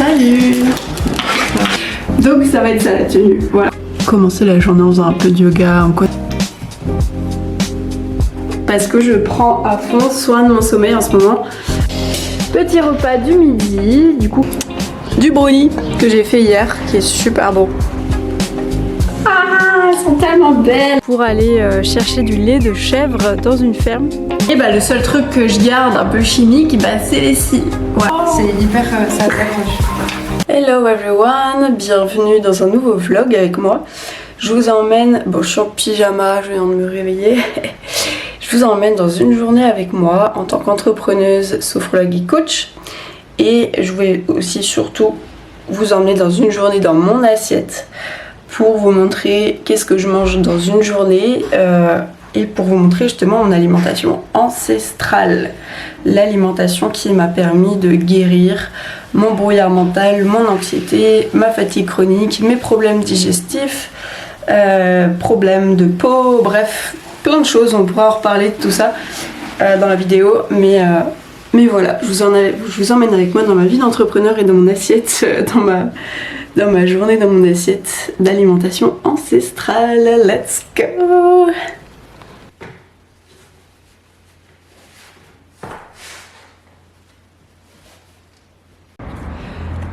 Salut. Donc ça va être ça la tenue, voilà. Commencer la journée en faisant un peu de yoga, en quoi. Parce que je prends à fond soin de mon sommeil en ce moment. Petit repas du midi, du coup, du brownie que j'ai fait hier, qui est super bon. Ah, elles sont tellement belles. Pour aller chercher du lait de chèvre dans une ferme. Et bah le seul truc que je garde un peu chimique, bah c'est les scies. Ouais, c'est hyper ça accroche. Hello everyone, bienvenue dans un nouveau vlog avec moi. Je vous emmène, bon je suis en pyjama, je viens de me réveiller. Je vous emmène dans une journée avec moi en tant qu'entrepreneuse, sophrologue et coach. Et je vais aussi surtout vous emmener dans une journée dans mon assiette pour vous montrer qu'est-ce que je mange dans une journée et pour vous montrer justement mon alimentation ancestrale. L'alimentation qui m'a permis de guérir mon brouillard mental, mon anxiété, ma fatigue chronique, mes problèmes digestifs, problèmes de peau, bref, plein de choses. On pourra en reparler de tout ça dans la vidéo, mais voilà, je vous emmène avec moi dans ma vie d'entrepreneur et dans mon assiette, dans ma journée, dans mon assiette d'alimentation ancestrale. Let's go!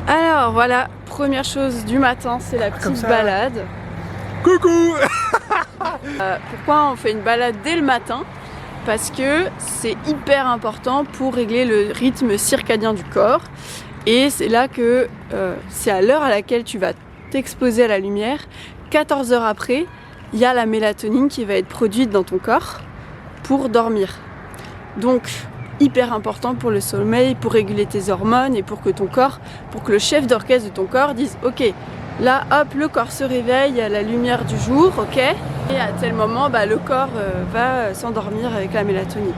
Alors voilà, première chose du matin, c'est la petite balade. Coucou. Pourquoi on fait une balade dès le matin? Parce que c'est hyper important pour régler le rythme circadien du corps. Et c'est là que c'est à l'heure à laquelle tu vas t'exposer à la lumière. 14 heures après, il y a la mélatonine qui va être produite dans ton corps pour dormir. Donc hyper important pour le sommeil, pour réguler tes hormones et pour que ton corps, pour que le chef d'orchestre de ton corps dise ok, là hop, le corps se réveille à la lumière du jour, ok, et à tel moment bah, le corps va s'endormir avec la mélatonine.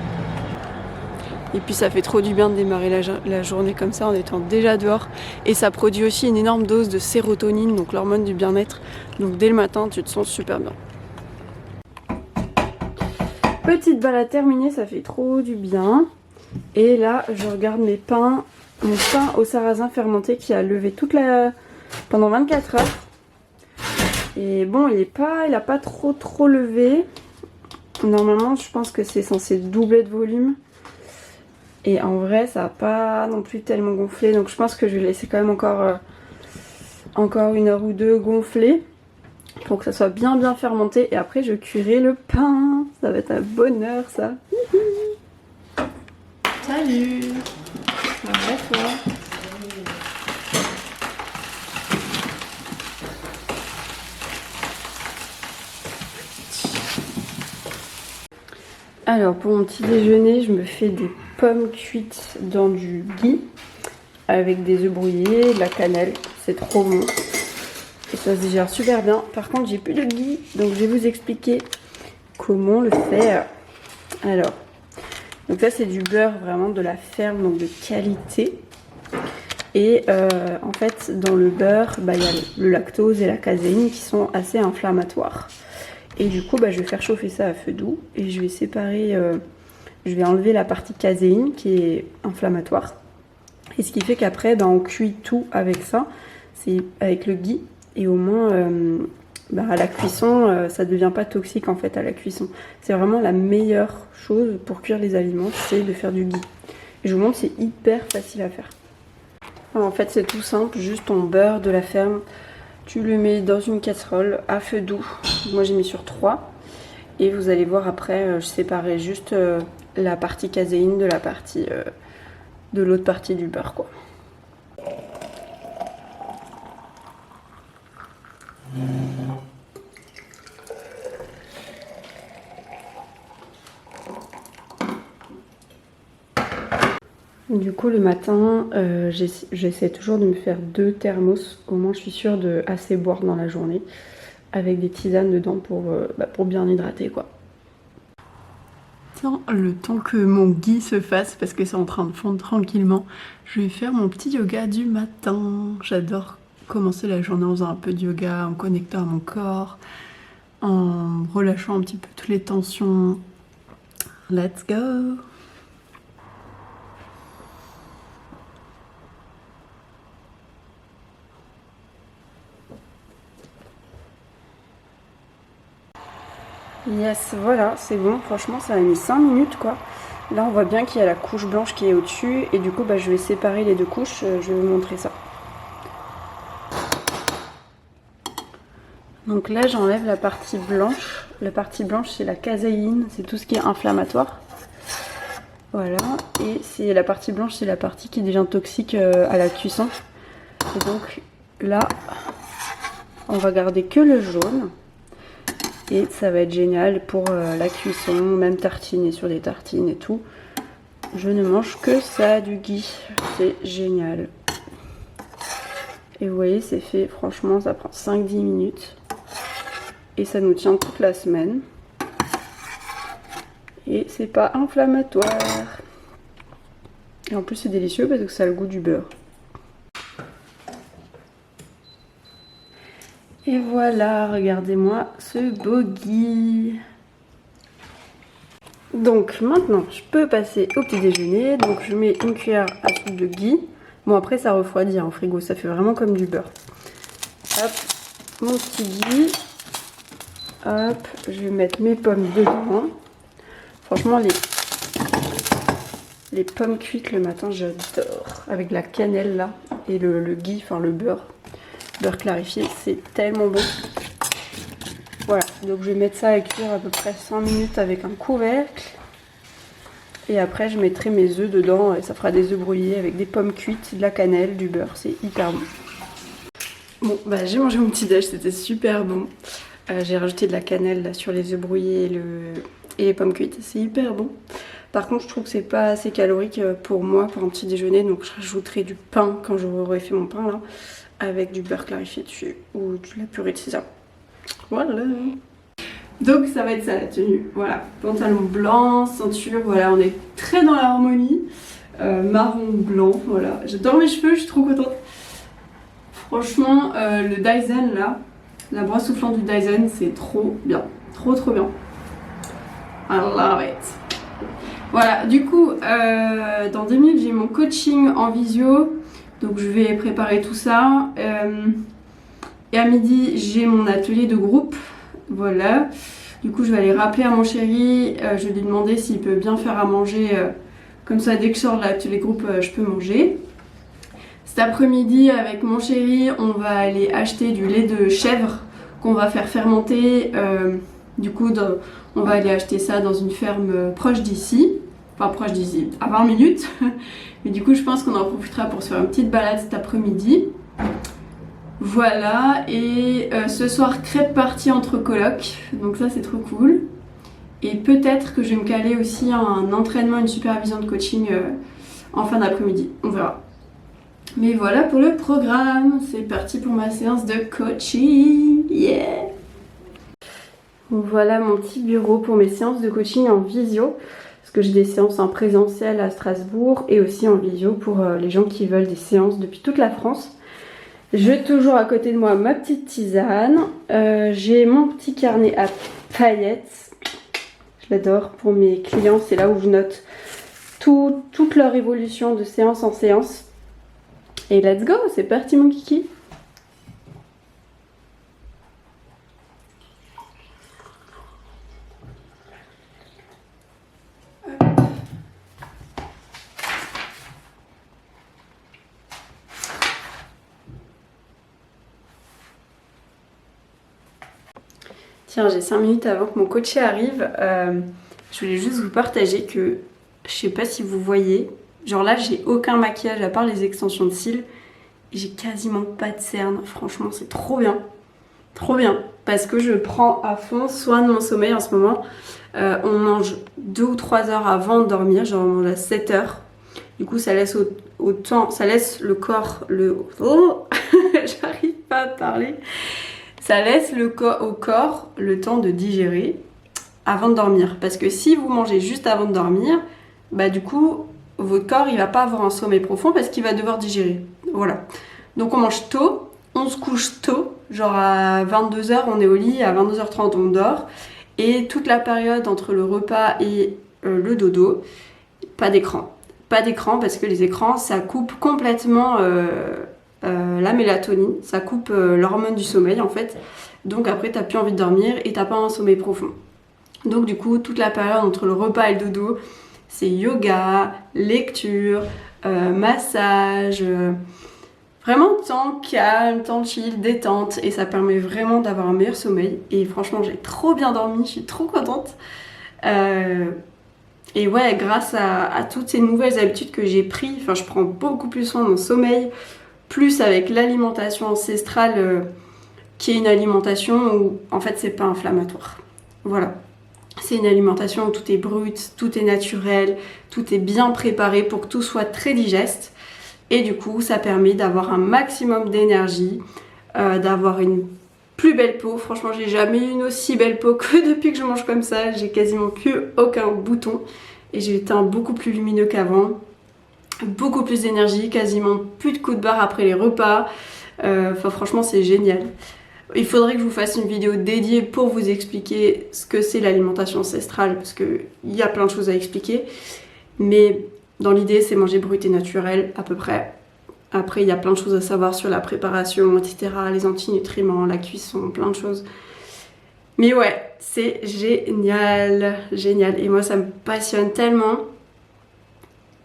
Et puis ça fait trop du bien de démarrer la journée comme ça en étant déjà dehors. Et ça produit aussi une énorme dose de sérotonine, donc l'hormone du bien-être. Donc dès le matin, tu te sens super bien. Petite balade terminée, ça fait trop du bien. Et là, je regarde mon pain au sarrasin fermenté qui a levé pendant 24 heures. Et bon, il a pas trop levé. Normalement, je pense que c'est censé doubler de volume. Et en vrai, ça n'a pas non plus tellement gonflé. Donc je pense que je vais laisser quand même encore 1 heure ou 2 gonfler. Pour que ça soit bien fermenté. Et après, je cuirai le pain. Ça va être un bonheur, ça. Salut! Ça va toi? Alors pour mon petit déjeuner, je me fais des pommes cuites dans du ghee avec des œufs brouillés, de la cannelle, c'est trop bon et ça se digère super bien. Par contre j'ai plus de ghee, donc je vais vous expliquer comment le faire. Alors, donc ça c'est du beurre vraiment de la ferme, donc de qualité. Et en fait dans le beurre, il y a le lactose et la caséine qui sont assez inflammatoires. Et du coup, je vais faire chauffer ça à feu doux et je vais séparer, je vais enlever la partie caséine qui est inflammatoire. Et ce qui fait qu'après, on cuit tout avec ça, c'est avec le ghee. Et au moins, à la cuisson, ça ne devient pas toxique en fait à la cuisson. C'est vraiment la meilleure chose pour cuire les aliments, c'est de faire du ghee. Et je vous montre, c'est hyper facile à faire. Alors, en fait, c'est tout simple, juste ton beurre de la ferme. Tu le mets dans une casserole à feu doux. Moi j'ai mis sur 3. Et vous allez voir après, je séparais juste la partie caséine de la partie de l'autre partie du beurre quoi. Du coup le matin, j'essaie toujours de me faire 2 thermos. Au moins je suis sûre de assez boire dans la journée. Avec des tisanes dedans pour bien hydrater quoi. Tiens, le temps que mon ghee se fasse, parce que c'est en train de fondre tranquillement, je vais faire mon petit yoga du matin. J'adore commencer la journée en faisant un peu de yoga, en me connectant à mon corps, en relâchant un petit peu toutes les tensions. Let's go! Yes, voilà, c'est bon. Franchement, ça a mis 5 minutes, quoi. Là, on voit bien qu'il y a la couche blanche qui est au-dessus. Et du coup, bah, je vais séparer les deux couches. Je vais vous montrer ça. Donc là, j'enlève la partie blanche. La partie blanche, c'est la caséine. C'est tout ce qui est inflammatoire. Voilà. Et c'est la partie blanche, c'est la partie qui devient toxique à la cuisson. Et donc, là, on va garder que le jaune. Et ça va être génial pour la cuisson, même tartiner sur des tartines et tout. Je ne mange que ça, du ghee. C'est génial. Et vous voyez, c'est fait, franchement, ça prend 5-10 minutes. Et ça nous tient toute la semaine. Et c'est pas inflammatoire. Et en plus, c'est délicieux parce que ça a le goût du beurre. Et voilà, regardez-moi ce beau ghee. Donc maintenant, je peux passer au petit déjeuner. Donc je mets une cuillère à soupe de ghee. Bon, après ça refroidit au frigo, ça fait vraiment comme du beurre. Hop, mon petit ghee. Hop, je vais mettre mes pommes dedans. Franchement, les pommes cuites le matin, j'adore. Avec la cannelle là et le ghee, enfin le beurre clarifié, c'est tellement bon. Voilà, donc je vais mettre ça à cuire à peu près 5 minutes avec un couvercle. Et après je mettrai mes œufs dedans et ça fera des œufs brouillés avec des pommes cuites, de la cannelle, du beurre, c'est hyper bon. Bon, bah j'ai mangé mon petit déj, c'était super bon. J'ai rajouté de la cannelle là, sur les œufs brouillés et les pommes cuites, c'est hyper bon. Par contre, je trouve que c'est pas assez calorique pour moi, pour un petit déjeuner, donc je rajouterai du pain quand j'aurai fait mon pain là, avec du beurre clarifié dessus ou de la purée de sésame. Voilà. Donc ça va être ça la tenue. Voilà, pantalon blanc, ceinture, voilà, on est très dans l'harmonie. Marron blanc, voilà. J'adore mes cheveux, je suis trop contente. Franchement, le Dyson là, la brosse soufflante du Dyson, c'est trop bien. Trop bien. I love it. Voilà, du coup, dans 2 minutes, j'ai mon coaching en visio. Donc je vais préparer tout ça. Et à midi, j'ai mon atelier de groupe. Voilà. Du coup, je vais aller rappeler à mon chéri. Je vais lui demander s'il peut bien faire à manger. Comme ça, dès que je sors de l'atelier de groupe, je peux manger. Cet après-midi, avec mon chéri, on va aller acheter du lait de chèvre qu'on va faire fermenter. Du coup, on va aller acheter ça dans une ferme proche d'ici. Enfin, proche d'ici, à 20 minutes. Mais du coup, je pense qu'on en profitera pour se faire une petite balade cet après-midi. Voilà, et ce soir, crêpe partie entre colocs. Donc ça, c'est trop cool. Et peut-être que je vais me caler aussi un entraînement, une supervision de coaching en fin d'après-midi. On verra. Mais voilà pour le programme. C'est parti pour ma séance de coaching. Yeah! Voilà mon petit bureau pour mes séances de coaching en visio. Parce que j'ai des séances en présentiel à Strasbourg et aussi en visio pour les gens qui veulent des séances depuis toute la France. J'ai toujours à côté de moi ma petite tisane. J'ai mon petit carnet à paillettes. Je l'adore pour mes clients. C'est là où je note toute leur évolution de séance en séance. Et let's go, c'est parti mon kiki. Tiens, j'ai 5 minutes avant que mon coaché arrive. Je voulais juste vous partager que, je sais pas si vous voyez, genre là j'ai aucun maquillage à part les extensions de cils. J'ai quasiment pas de cernes. Franchement, c'est trop bien. Trop bien. Parce que je prends à fond soin de mon sommeil en ce moment. On mange 2 ou 3 heures avant de dormir. Genre on mange à 7 heures. Du coup, ça laisse ça laisse le corps, Oh j'arrive pas à parler. Ça laisse au corps le temps de digérer avant de dormir. Parce que si vous mangez juste avant de dormir, bah du coup, votre corps il va pas avoir un sommeil profond parce qu'il va devoir digérer. Voilà. Donc on mange tôt, on se couche tôt, genre à 22 h on est au lit, à 22 h 30 on dort. Et toute la période entre le repas et le dodo, pas d'écran. Pas d'écran parce que les écrans ça coupe complètement la mélatonine, ça coupe l'hormone du sommeil en fait. Donc après t'as plus envie de dormir et t'as pas un sommeil profond. Donc du coup, toute la période entre le repas et le dodo, c'est yoga, lecture, massage, vraiment temps calme, temps chill, détente, et ça permet vraiment d'avoir un meilleur sommeil. Et franchement, j'ai trop bien dormi, je suis trop contente. Et ouais, grâce à toutes ces nouvelles habitudes que j'ai prises, enfin je prends beaucoup plus soin de mon sommeil, plus avec l'alimentation ancestrale, qui est une alimentation où en fait c'est pas inflammatoire. Voilà. C'est une alimentation où tout est brut, tout est naturel, tout est bien préparé pour que tout soit très digeste. Et du coup, ça permet d'avoir un maximum d'énergie, d'avoir une plus belle peau. Franchement, j'ai jamais eu une aussi belle peau que depuis que je mange comme ça. J'ai quasiment plus aucun bouton et j'ai le teint beaucoup plus lumineux qu'avant. Beaucoup plus d'énergie, quasiment plus de coups de barre après les repas. Enfin, franchement, c'est génial. Il faudrait que je vous fasse une vidéo dédiée pour vous expliquer ce que c'est l'alimentation ancestrale, parce qu'il y a plein de choses à expliquer. Mais dans l'idée, c'est manger brut et naturel à peu près. Après, il y a plein de choses à savoir sur la préparation, etc. Les antinutriments, la cuisson, plein de choses. Mais ouais, c'est génial, génial. Et moi, ça me passionne tellement,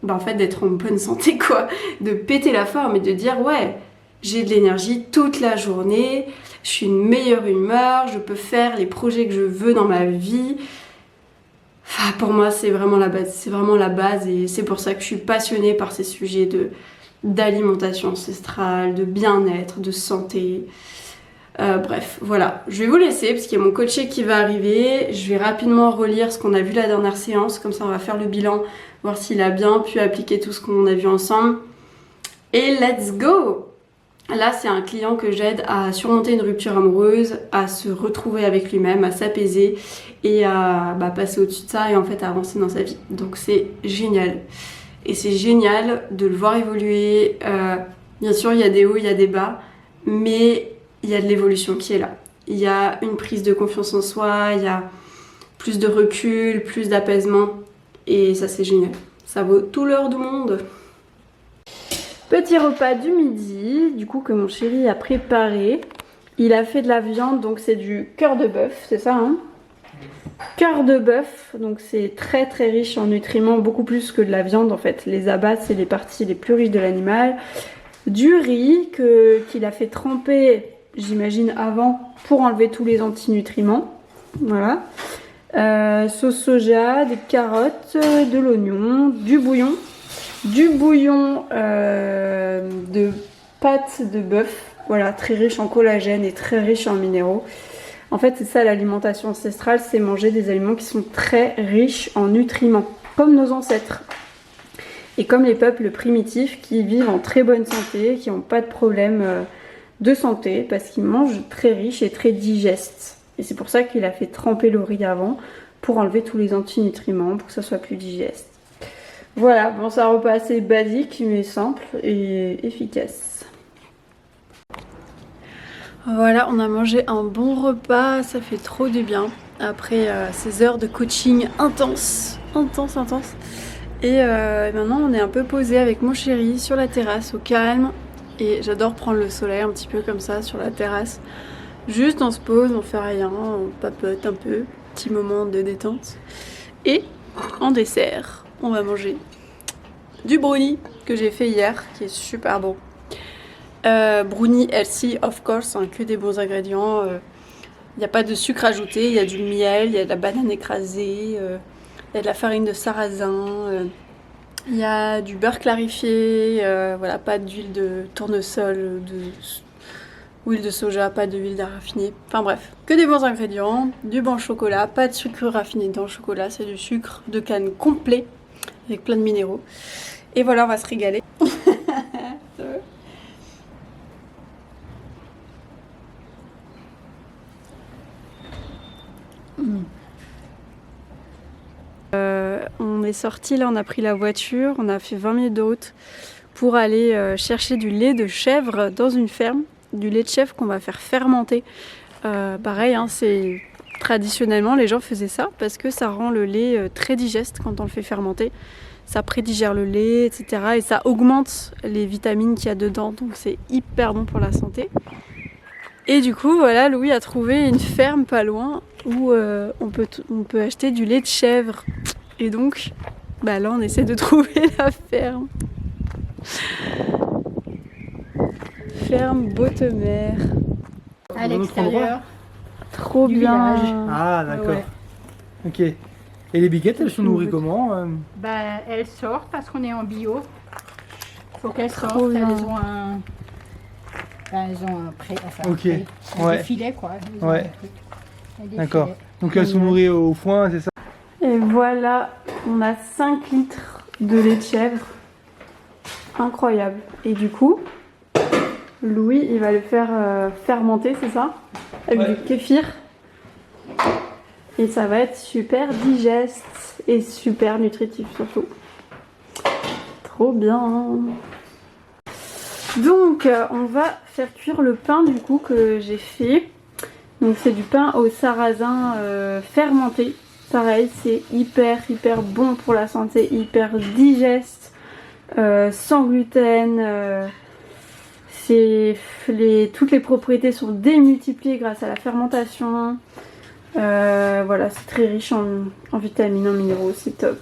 en fait, d'être en bonne santé, quoi. De péter la forme et de dire, ouais, j'ai de l'énergie toute la journée, je suis une meilleure humeur, je peux faire les projets que je veux dans ma vie. Enfin, pour moi, c'est vraiment la base. C'est vraiment la base et c'est pour ça que je suis passionnée par ces sujets d'alimentation ancestrale, de bien-être, de santé. Bref, voilà. Je vais vous laisser parce qu'il y a mon coaché qui va arriver. Je vais rapidement relire ce qu'on a vu la dernière séance. Comme ça, on va faire le bilan, voir s'il a bien pu appliquer tout ce qu'on a vu ensemble. Et let's go! Là, c'est un client que j'aide à surmonter une rupture amoureuse, à se retrouver avec lui-même, à s'apaiser et à passer au-dessus de ça et en fait à avancer dans sa vie. Donc c'est génial. Et c'est génial de le voir évoluer. Bien sûr, il y a des hauts, il y a des bas, mais il y a de l'évolution qui est là. Il y a une prise de confiance en soi, il y a plus de recul, plus d'apaisement. Et ça, c'est génial. Ça vaut tout l'or du monde. Petit repas du midi, du coup que mon chéri a préparé. Il a fait de la viande, donc c'est du cœur de bœuf, c'est ça hein? Cœur de bœuf, donc c'est très très riche en nutriments, beaucoup plus que de la viande en fait. Les abats, c'est les parties les plus riches de l'animal. Du riz qu'il a fait tremper, j'imagine avant, pour enlever tous les antinutriments. Voilà. Sauce soja, des carottes, de l'oignon, du bouillon de pâte de bœuf, voilà, très riche en collagène et très riche en minéraux. En fait, c'est ça l'alimentation ancestrale, c'est manger des aliments qui sont très riches en nutriments, comme nos ancêtres. Et comme les peuples primitifs qui vivent en très bonne santé, qui n'ont pas de problème de santé, parce qu'ils mangent très riche et très digeste. Et c'est pour ça qu'il a fait tremper le riz avant, pour enlever tous les antinutriments, pour que ça soit plus digeste. Voilà, bon, c'est un repas assez basique mais simple et efficace. Voilà, on a mangé un bon repas, ça fait trop du bien après ces heures de coaching intense. Et maintenant on est un peu posé avec mon chéri sur la terrasse au calme et j'adore prendre le soleil un petit peu comme ça sur la terrasse. Juste on se pose, on fait rien, on papote un peu, petit moment de détente. Et en dessert, on va manger du brownie que j'ai fait hier, qui est super bon. Brownie healthy, of course, hein, que des bons ingrédients. Il n'y a pas de sucre ajouté, il y a du miel, il y a de la banane écrasée, il y a de la farine de sarrasin, il y a du beurre clarifié, voilà, pas d'huile de tournesol, huile de soja, pas d'huile raffinée. Enfin bref, que des bons ingrédients, du bon chocolat, pas de sucre raffiné dans le chocolat, c'est du sucre de canne complet avec plein de minéraux. Et voilà, on va se régaler. On est sorti là, on a pris la voiture, on a fait 20 minutes de route pour aller chercher du lait de chèvre dans une ferme. Du lait de chèvre qu'on va faire fermenter. Pareil, hein, c'est traditionnellement les gens faisaient ça parce que ça rend le lait très digeste quand on le fait fermenter. Ça prédigère le lait, etc. Et ça augmente les vitamines qu'il y a dedans, donc c'est hyper bon pour la santé. Et du coup, voilà, Louis a trouvé une ferme pas loin où on peut acheter du lait de chèvre. Et donc, bah là, on essaie de trouver la ferme. Ferme Botemer. À l'extérieur. Trop Du bien. village. Ah, d'accord. Ouais. Ok. Et les biquettes, elles sont nourries comment Bah, elles sortent parce qu'on est en bio. Faut qu'elles Trop sortent. bien. Elles ont un. Ben, elles ont un pré. Enfin, Ok. des filets quoi. Elles ont Ouais. un truc. Des D'accord. filets. Donc elles sont nourries au foin, c'est ça? Et voilà, on a 5 litres de lait de chèvre. Incroyable. Et du coup, Louis, il va le faire fermenter, c'est ça? Avec Ouais. du kéfir. Et ça va être super digeste et super nutritif surtout. Trop bien. Donc, on va faire cuire le pain du coup que j'ai fait. Donc c'est du pain au sarrasin fermenté. Pareil, c'est hyper bon pour la santé, hyper digeste, sans gluten. Toutes les propriétés sont démultipliées grâce à la fermentation. Voilà, c'est très riche en vitamines, en minéraux, c'est top.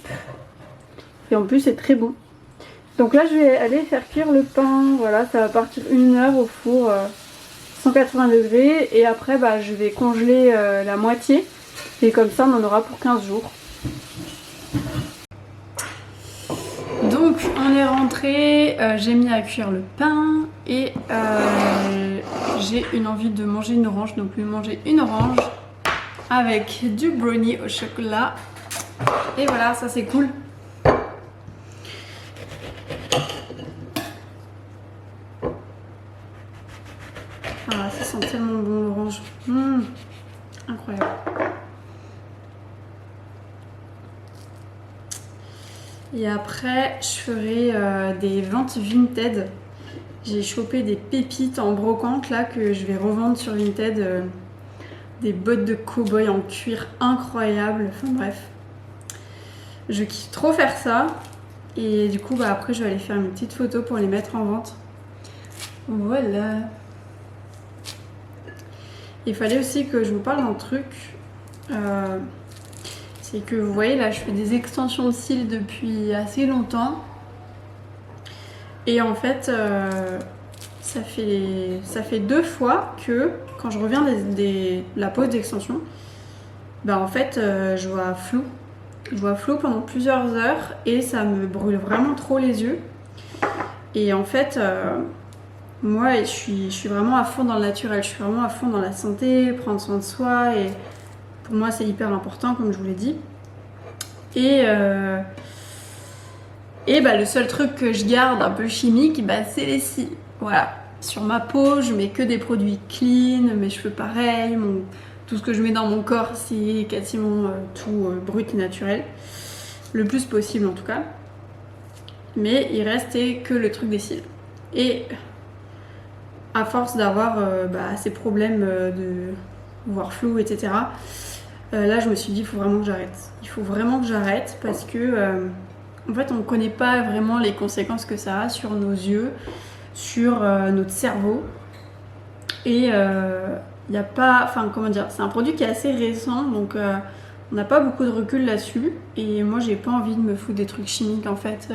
Et en plus, c'est très bon. Donc là, je vais aller faire cuire le pain. Voilà, ça va partir 1 heure au four, 180 degrés. Et après, bah, je vais congeler la moitié. Et comme ça, on en aura pour 15 jours. Donc, on est rentré. J'ai mis à cuire le pain. Et j'ai une envie de manger une orange. Donc, je vais manger une orange avec du brownie au chocolat. Et voilà, ça c'est cool. Ah, ça sent tellement bon l'orange. Incroyable. Et après, je ferai des ventes Vinted. J'ai chopé des pépites en brocante là que je vais revendre sur Vinted. Des bottes de cow-boy en cuir incroyables. Enfin bref. Je kiffe trop faire ça. Et du coup, bah, après, je vais aller faire une petite photo pour les mettre en vente. Voilà. Il fallait aussi que je vous parle d'un truc. C'est que vous voyez là, je fais des extensions de cils depuis assez longtemps. Et en fait, ça fait 2 fois que quand je reviens de la pause d'extension, bah en fait, je vois flou. Je vois flou pendant plusieurs heures et ça me brûle vraiment trop les yeux. Et en fait, moi, je suis vraiment à fond dans le naturel. Je suis vraiment à fond dans la santé, prendre soin de soi. Et pour moi, c'est hyper important, comme je vous l'ai dit. Et bah, le seul truc que je garde un peu chimique, bah, c'est les cils. Voilà. Sur ma peau, je mets que des produits clean, mes cheveux pareil, tout ce que je mets dans mon corps, c'est quasiment tout brut et naturel. Le plus possible en tout cas. Mais il restait que le truc des cils. Et à force d'avoir ces problèmes de voir flou, etc. Là, je me suis dit, il faut vraiment que j'arrête. Il faut vraiment que j'arrête parce que, en fait, on ne connaît pas vraiment les conséquences que ça a sur nos yeux, sur notre cerveau. Et il n'y a pas... Enfin, comment dire, c'est un produit qui est assez récent, donc on n'a pas beaucoup de recul là-dessus. Et moi, j'ai pas envie de me foutre des trucs chimiques, en fait,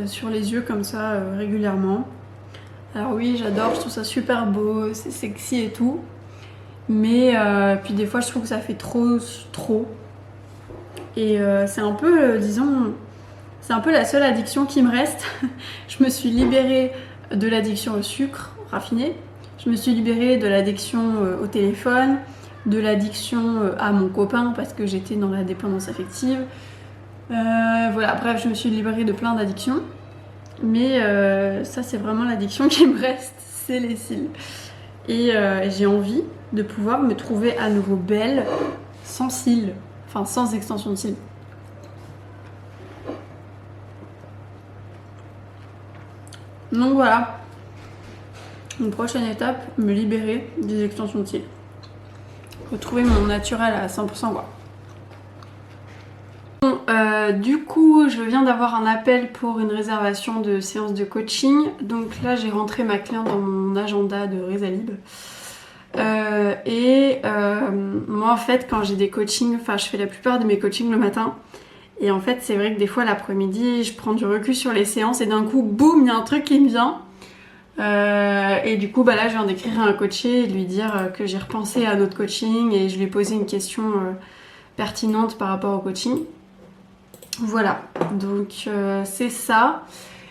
sur les yeux comme ça, régulièrement. Alors oui, j'adore, je trouve ça super beau, c'est sexy et tout. Mais puis des fois, je trouve que ça fait trop. Et c'est un peu, disons, c'est un peu la seule addiction qui me reste. Je me suis libérée de l'addiction au sucre raffiné. Je me suis libérée de l'addiction au téléphone, de l'addiction à mon copain parce que j'étais dans la dépendance affective. Voilà, bref, je me suis libérée de plein d'addictions. Mais ça, c'est vraiment l'addiction qui me reste, c'est les cils. Et j'ai envie de pouvoir me trouver à nouveau belle sans cils, enfin sans extension de cils. Donc voilà, une prochaine étape, me libérer des extensions de cils. Retrouver mon naturel à 100% quoi. Bon, du coup, je viens d'avoir un appel pour une réservation de séance de coaching. Donc là, j'ai rentré ma cliente dans mon agenda de Résalib. Moi en fait quand j'ai des coachings, enfin je fais la plupart de mes coachings le matin. Et en fait c'est vrai que des fois l'après-midi je prends du recul sur les séances et d'un coup boum il y a un truc qui me vient. Et du coup bah là je viens d'écrire à un coaché et de lui dire que j'ai repensé à notre coaching et je lui ai posé une question pertinente par rapport au coaching. Voilà, donc c'est ça.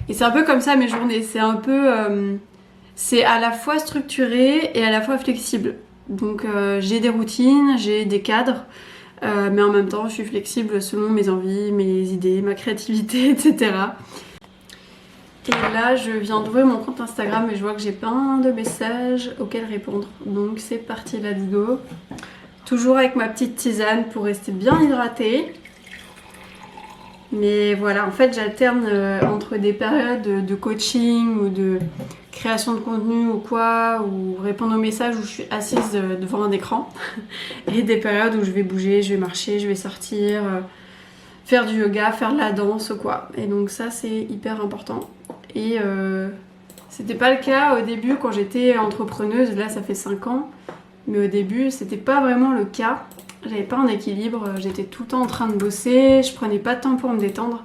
Et c'est un peu comme ça mes journées, c'est un peu... c'est à la fois structuré et à la fois flexible. Donc j'ai des routines, j'ai des cadres, mais en même temps je suis flexible selon mes envies, mes idées, ma créativité, etc. Et là je viens d'ouvrir mon compte Instagram et je vois que j'ai plein de messages auxquels répondre. Donc c'est parti, let's go. Toujours avec ma petite tisane pour rester bien hydratée. Mais voilà, en fait j'alterne entre des périodes de coaching ou de création de contenu ou quoi, ou répondre aux messages où je suis assise devant un écran, et des périodes où je vais bouger, je vais marcher, je vais sortir, faire du yoga, faire de la danse ou quoi. Et donc ça c'est hyper important. Et c'était pas le cas au début quand j'étais entrepreneuse, là ça fait 5 ans, mais au début c'était pas vraiment le cas. J'avais pas un équilibre, j'étais tout le temps en train de bosser, je prenais pas de temps pour me détendre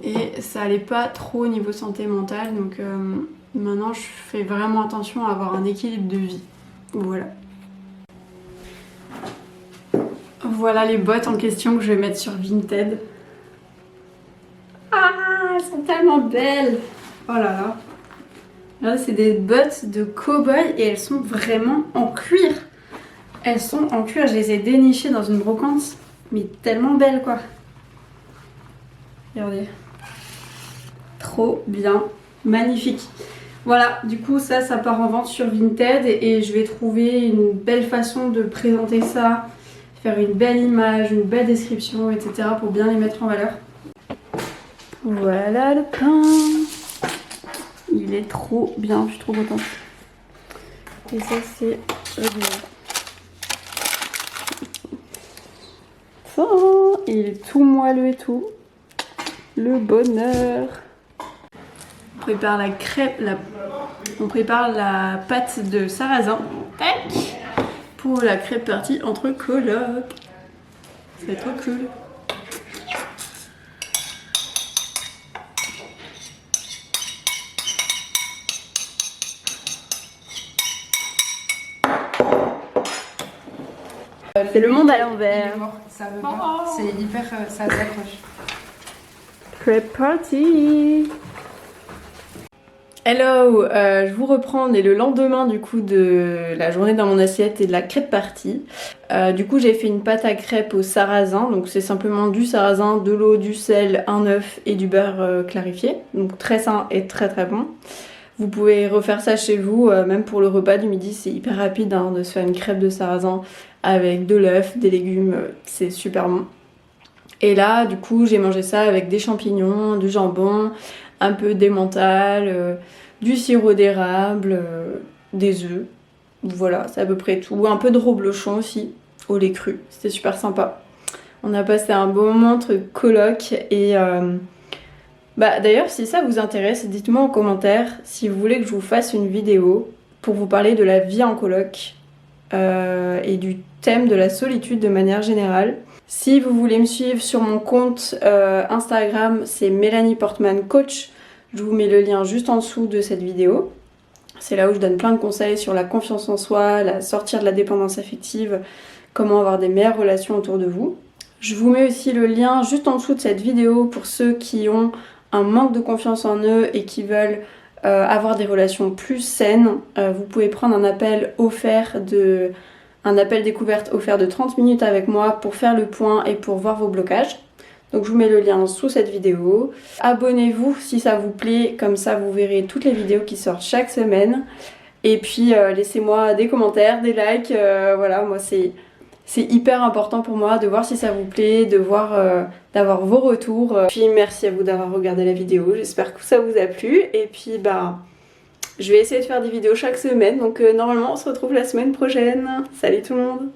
et ça allait pas trop au niveau santé mentale, donc maintenant je fais vraiment attention à avoir un équilibre de vie. Voilà. Voilà les bottes en question que je vais mettre sur Vinted. Ah, elles sont tellement belles! Oh là là! Là c'est des bottes de cow-boy et elles sont vraiment en cuir. Elles sont en cuir, je les ai dénichées dans une brocante, mais tellement belles quoi. Regardez. Trop bien, magnifique. Voilà, du coup ça part en vente sur Vinted et je vais trouver une belle façon de présenter ça, faire une belle image, une belle description, etc. pour bien les mettre en valeur. Voilà le pain. Il est trop bien, je suis trop contente. Et ça c'est le bien. Oh, il est tout moelleux et tout. Le bonheur. On prépare la crêpe, on prépare la pâte de sarrasin. Tac, pour la crêpe partie entre colocs. C'est trop cool. C'est le monde à l'envers. Ça veut pas. C'est hyper. Ça s'accroche. Crêpe party. Hello, je vous reprends, on est le lendemain du coup de la journée dans mon assiette et de la crêpe party. Du coup j'ai fait une pâte à crêpes au sarrasin, donc c'est simplement du sarrasin, de l'eau, du sel, un œuf et du beurre clarifié. Donc très sain et très très bon. Vous pouvez refaire ça chez vous, même pour le repas du midi, c'est hyper rapide hein, de se faire une crêpe de sarrasin avec de l'œuf, des légumes, c'est super bon. Et là, du coup, j'ai mangé ça avec des champignons, du jambon, un peu d'emmental, du sirop d'érable, des œufs. Voilà, c'est à peu près tout. Un peu de reblochon aussi, au lait cru. C'était super sympa. On a passé un bon moment entre colocs et... d'ailleurs, si ça vous intéresse, dites-moi en commentaire si vous voulez que je vous fasse une vidéo pour vous parler de la vie en coloc et du thème de la solitude de manière générale. Si vous voulez me suivre sur mon compte Instagram, c'est Mélanie Portman Coach. Je vous mets le lien juste en dessous de cette vidéo. C'est là où je donne plein de conseils sur la confiance en soi, sortir de la dépendance affective, comment avoir des meilleures relations autour de vous. Je vous mets aussi le lien juste en dessous de cette vidéo pour ceux qui ont un manque de confiance en eux et qui veulent avoir des relations plus saines. Vous pouvez prendre un appel découverte offert de 30 minutes avec moi pour faire le point et pour voir vos blocages. Donc je vous mets le lien sous cette vidéo. Abonnez-vous si ça vous plaît, comme ça vous verrez toutes les vidéos qui sortent chaque semaine. Et puis laissez-moi des commentaires, des likes, voilà, moi c'est hyper important pour moi de voir si ça vous plaît, de voir d'avoir vos retours. Puis merci à vous d'avoir regardé la vidéo, j'espère que ça vous a plu. Et puis je vais essayer de faire des vidéos chaque semaine, donc normalement on se retrouve la semaine prochaine. Salut tout le monde!